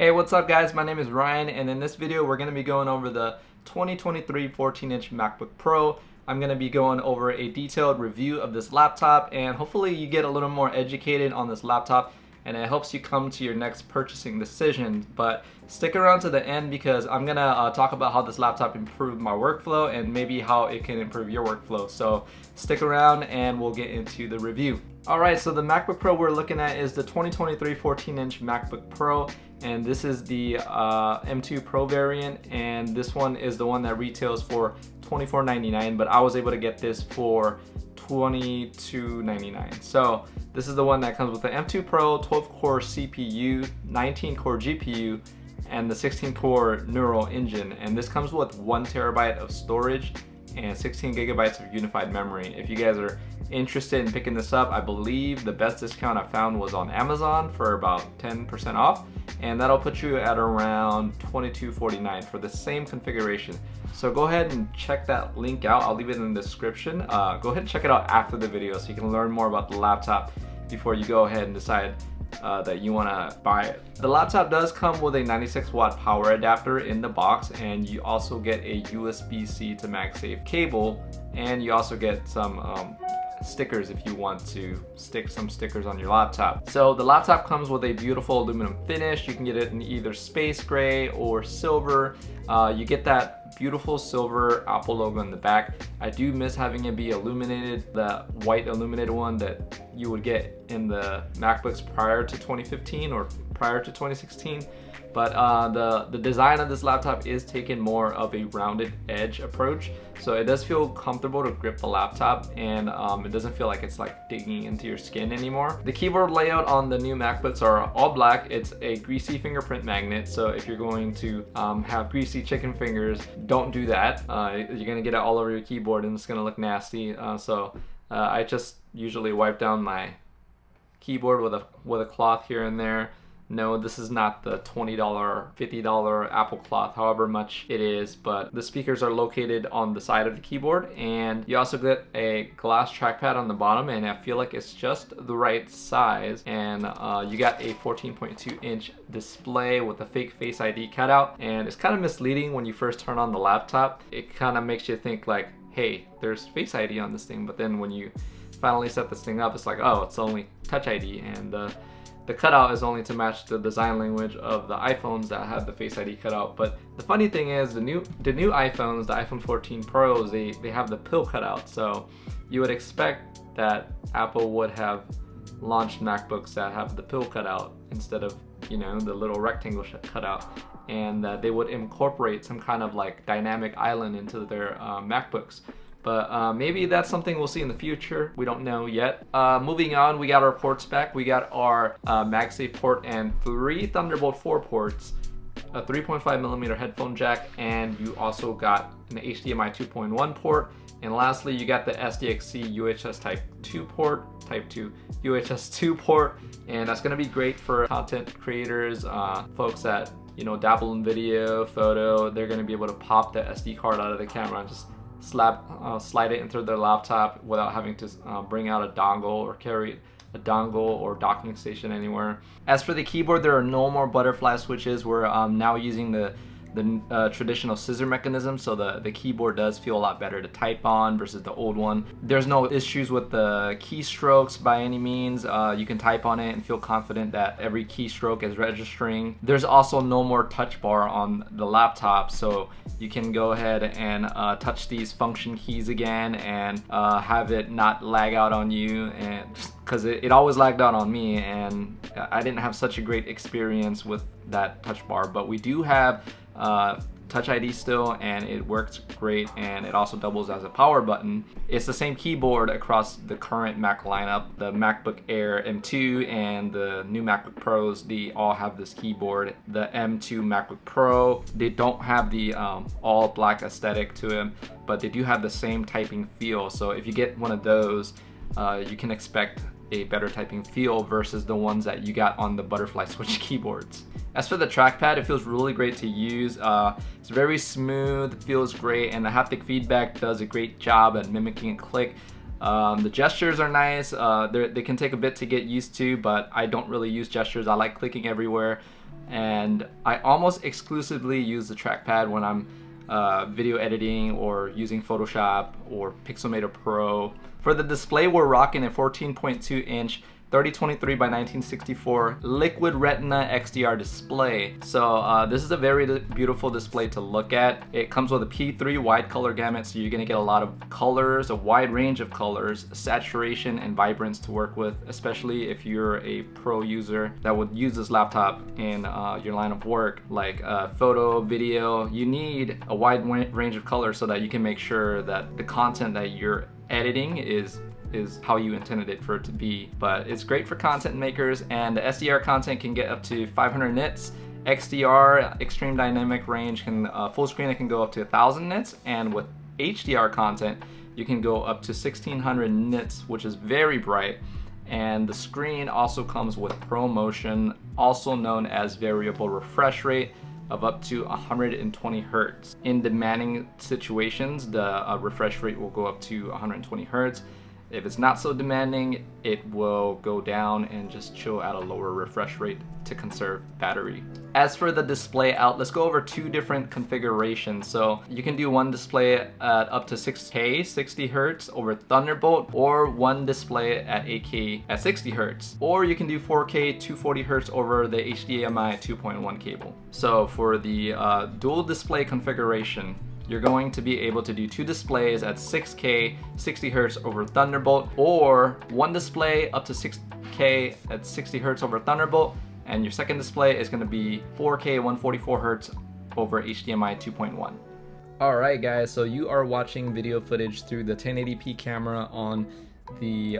Hey, what's up guys? My name is Ryan, and in this video we're going to be going over the 2023 14-inch MacBook Pro. I'm going to be going over a detailed review of this laptop, and hopefully you get a little more educated on this laptop and it helps you come to your next purchasing decision. But stick around to the end because I'm going to talk about how this laptop improved my workflow and maybe how it can improve your workflow. So stick around and we'll get into the review. Alright, so the MacBook Pro we're looking at is the 2023 14-inch MacBook Pro, and this is the M2 Pro variant, and this one is the one that retails for $24.99, but I was able to get this for $22.99. So this is the one that comes with the M2 Pro 12-core CPU, 19-core GPU, and the 16-core neural engine, and this comes with 1 terabyte of storage and 16 gigabytes of unified memory. If you guys are interested in picking this up, I believe the best discount I found was on Amazon for about 10% off, and that'll put you at around $22.49 for the same configuration. So go ahead and check that link out. I'll leave it in the description. Go ahead and check it out after the video so you can learn more about the laptop before you go ahead and decide that you want to buy it. The laptop does come with a 96-watt power adapter in the box, and you also get a USB-C to MagSafe cable, and you also get some stickers if you want to stick some stickers on your laptop. So the laptop comes with a beautiful aluminum finish. You can get it in either space gray or silver. You get that beautiful silver Apple logo in the back. I do miss having it be illuminated, the white illuminated one that you would get in the MacBooks prior to 2015 or prior to 2016. But the design of this laptop is taking more of a rounded edge approach, so it does feel comfortable to grip the laptop, and it doesn't feel like it's like digging into your skin anymore. The keyboard layout on the new MacBooks are all black. It's a greasy fingerprint magnet, so if you're going to have greasy chicken fingers, don't do that. You're gonna get it all over your keyboard and it's gonna look nasty. I just usually wipe down my keyboard with a cloth here and there. No, this is not the $20, $50 Apple cloth, however much it is, but the speakers are located on the side of the keyboard, and you also get a glass trackpad on the bottom, and I feel like it's just the right size, and you got a 14.2-inch display with a fake Face ID cutout, and it's kind of misleading when you first turn on the laptop. It kind of makes you think like, hey, there's Face ID on this thing, but then when you finally set this thing up, it's like, oh, it's only Touch ID, and the cutout is only to match the design language of the iPhones that have the Face ID cutout. But the funny thing is, the new iPhones, the iPhone 14 Pros, they have the pill cutout. So you would expect that Apple would have launched MacBooks that have the pill cutout instead of, you know, the little rectangle cutout, and that they would incorporate some kind of like dynamic island into their MacBooks. But maybe that's something we'll see in the future. We don't know yet. Moving on, we got our ports back. We got our MagSafe port and 3 Thunderbolt 4 ports, a 3.5mm headphone jack, and you also got an HDMI 2.1 port. And lastly, you got the SDXC UHS Type 2 port, Type 2 UHS 2 port, and that's gonna be great for content creators, folks that, you know, dabble in video, photo. They're gonna be able to pop the SD card out of the camera and just slide it into their laptop without having to bring out a dongle or carry a dongle or docking station anywhere. As for the keyboard, there are no more butterfly switches. We're now using the traditional scissor mechanism, so the keyboard does feel a lot better to type on versus the old one. There's no issues with the keystrokes by any means. You can type on it and feel confident that every keystroke is registering. There's also no more touch bar on the laptop, so you can go ahead and touch these function keys again and have it not lag out on you, and because it always lagged out on me, and I didn't have such a great experience with that touch bar. But we do have Touch ID still, and it works great, and it also doubles as a power button. It's the same keyboard across the current Mac lineup. The MacBook Air M2 and the new MacBook Pros, they all have this keyboard. The M2 MacBook Pro, they don't have the all black aesthetic to them, but they do have the same typing feel. So if you get one of those, you can expect a better typing feel versus the ones that you got on the butterfly switch keyboards. As for the trackpad, it feels really great to use. It's very smooth, feels great, and the haptic feedback does a great job at mimicking a click. The gestures are nice. They can take a bit to get used to, but I don't really use gestures. I like clicking everywhere. and I almost exclusively use the trackpad when I'm video editing or using Photoshop or Pixelmator Pro. For the display, we're rocking a 14.2 inch 3023 by 1964 liquid retina XDR display. So this is a very beautiful display to look at. It comes with a P3 wide color gamut, so you're gonna get a lot of colors, a wide range of colors, saturation and vibrance to work with, especially if you're a pro user that would use this laptop in your line of work, like photo, video. You need a wide range of colors so that you can make sure that the content that you're editing is how you intended it for it to be. But it's great for content makers, and the SDR content can get up to 500 nits. XDR, extreme dynamic range, can full screen, it can go up to 1000 nits, and with HDR content you can go up to 1600 nits, which is very bright. And the screen also comes with ProMotion, also known as variable refresh rate, of up to 120 hertz. In demanding situations, the refresh rate will go up to 120 hertz. If it's not so demanding, it will go down and just chill at a lower refresh rate to conserve battery. As for the display out, let's go over two different configurations. So you can do one display at up to 6K 60 Hertz over Thunderbolt, or one display at 8K at 60 Hertz, or you can do 4K 240 Hertz over the HDMI 2.1 cable. So for the dual display configuration, you're going to be able to do two displays at 6K 60 Hertz over Thunderbolt, or one display up to 6K at 60 Hertz over Thunderbolt, and your second display is going to be 4K 144 Hertz over HDMI 2.1. Alright guys, so you are watching video footage through the 1080p camera on the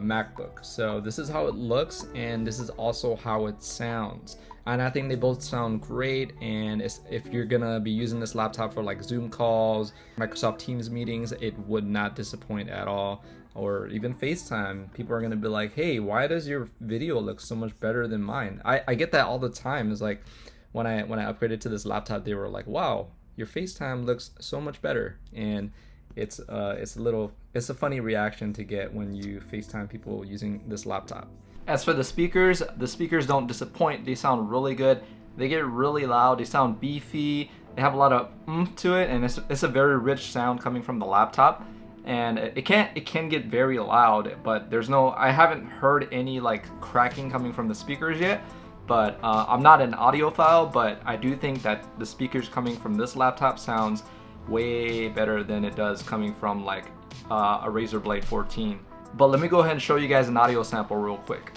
MacBook. So this is how it looks, and this is also how it sounds. And I think they both sound great, and if you're gonna be using this laptop for like Zoom calls, Microsoft Teams meetings, it would not disappoint at all. Or even FaceTime, people are gonna be like, hey, why does your video look so much better than mine? I get that all the time. It's like when I upgraded to this laptop, they were like, wow, your FaceTime looks so much better. And it's a funny reaction to get when you FaceTime people using this laptop. As for the speakers don't disappoint. They sound really good. They get really loud. They sound beefy. They have a lot of oomph to it, and it's a very rich sound coming from the laptop. And it can get very loud, but I haven't heard any like cracking coming from the speakers yet. But I'm not an audiophile, but I do think that the speakers coming from this laptop sounds way better than it does coming from like a Razer Blade 14. But let me go ahead and show you guys an audio sample real quick.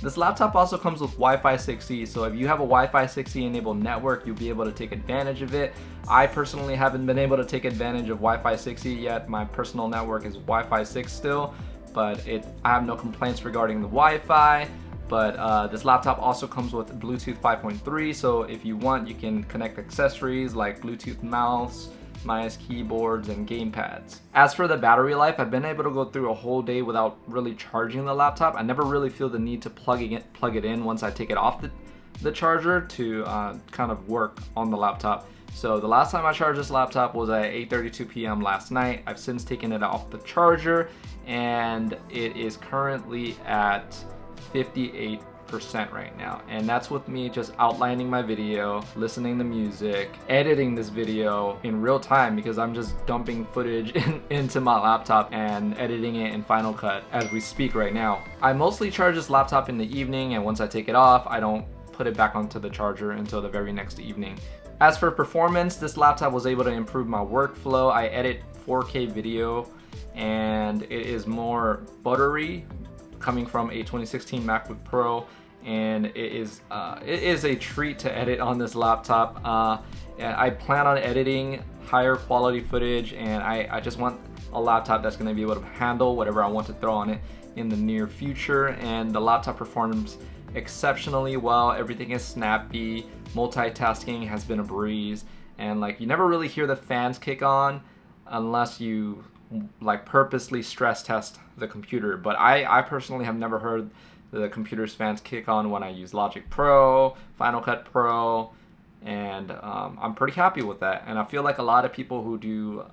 This laptop also comes with Wi-Fi 6E, so if you have a Wi-Fi 6E enabled network, you'll be able to take advantage of it. I personally haven't been able to take advantage of Wi-Fi 6E yet. My personal network is Wi-Fi 6 still, but I have no complaints regarding the Wi-Fi. But this laptop also comes with Bluetooth 5.3, so if you want, you can connect accessories like Bluetooth mouse, keyboards, and gamepads. As for the battery life, I've been able to go through a whole day without really charging the laptop. I never really feel the need to plug it in once I take it off the charger to kind of work on the laptop. So the last time I charged this laptop was at 8:32 p.m. last night. I've since taken it off the charger, and it is currently at 58% right now, and that's with me just outlining my video, listening to music, editing this video in real time because I'm just dumping footage into my laptop and editing it in Final Cut as we speak right now. I mostly charge this laptop in the evening, and once I take it off, I don't put it back onto the charger until the very next evening. As for performance, this laptop was able to improve my workflow. I edit 4K video, and it is more buttery coming from a 2016 MacBook Pro, and it is a treat to edit on this laptop. And I plan on editing higher quality footage, and I just want a laptop that's going to be able to handle whatever I want to throw on it in the near future. And the laptop performs exceptionally well. Everything is snappy. Multitasking has been a breeze, and like you never really hear the fans kick on unless you like purposely stress test the computer. But I personally have never heard the computer's fans kick on when I use Logic Pro, Final Cut Pro, and I'm pretty happy with that. And I feel like a lot of people who do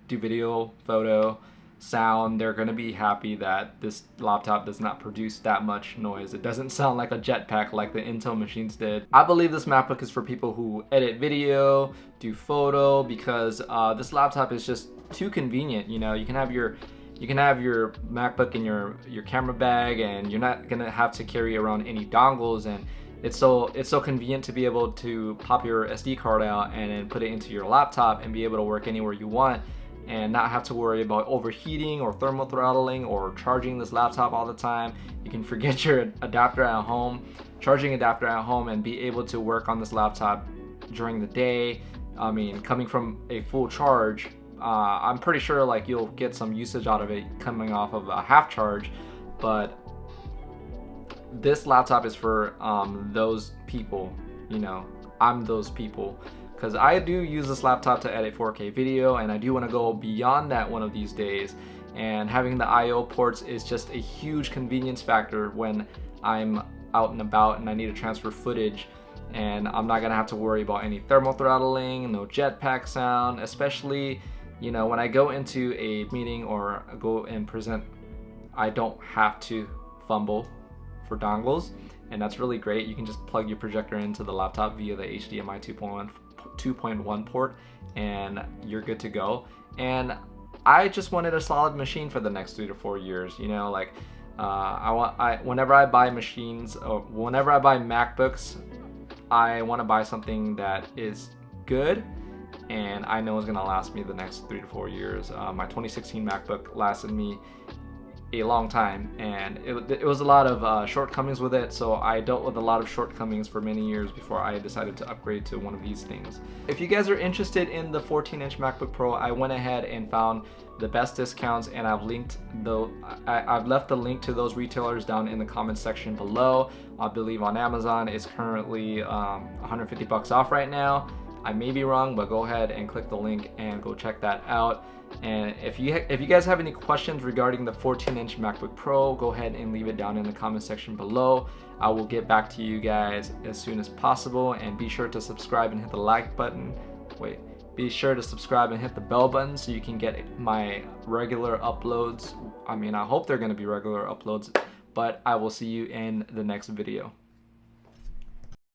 video, photo, sound, they're gonna be happy that this laptop does not produce that much noise. It doesn't sound like a jetpack like the Intel machines did. I believe this MacBook is for people who edit video, do photo, because this laptop is just too convenient. You know, you can have your MacBook in your camera bag, and you're not gonna have to carry around any dongles, and it's so convenient to be able to pop your SD card out and then put it into your laptop and be able to work anywhere you want, and not have to worry about overheating or thermal throttling or charging this laptop all the time. You can forget your adapter at home, charging adapter at home, and be able to work on this laptop during the day. I mean, coming from a full charge, I'm pretty sure like you'll get some usage out of it coming off of a half charge, but this laptop is for those people. You know, I'm those people, because I do use this laptop to edit 4K video, and I do want to go beyond that one of these days. And having the I/O ports is just a huge convenience factor when I'm out and about and I need to transfer footage, and I'm not gonna have to worry about any thermal throttling, no jetpack sound, especially, you know, when I go into a meeting or go and present, I don't have to fumble for dongles, and that's really great. You can just plug your projector into the laptop via the HDMI 2.1 port, and you're good to go. And I just wanted a solid machine for the next 3 to 4 years. You know, like whenever I buy machines, or whenever I buy MacBooks, I want to buy something that is good and I know is gonna last me the next 3 to 4 years. My 2016 MacBook lasted me a long time, and it was a lot of shortcomings with it, so I dealt with a lot of shortcomings for many years before I decided to upgrade to one of these things. If you guys are interested in the 14-inch MacBook Pro, I went ahead and found the best discounts, and I've left the link to those retailers down in the comments section below. I believe on Amazon it's currently 150 bucks off right now. I may be wrong, but go ahead and click the link and go check that out. And if you guys have any questions regarding the 14-inch MacBook Pro, go ahead and leave it down in the comment section below. I will get back to you guys as soon as possible, and be sure to subscribe and hit the like button. Be sure to subscribe and hit the bell button so you can get my regular uploads. I mean, I hope they're going to be regular uploads, but I will see you in the next video.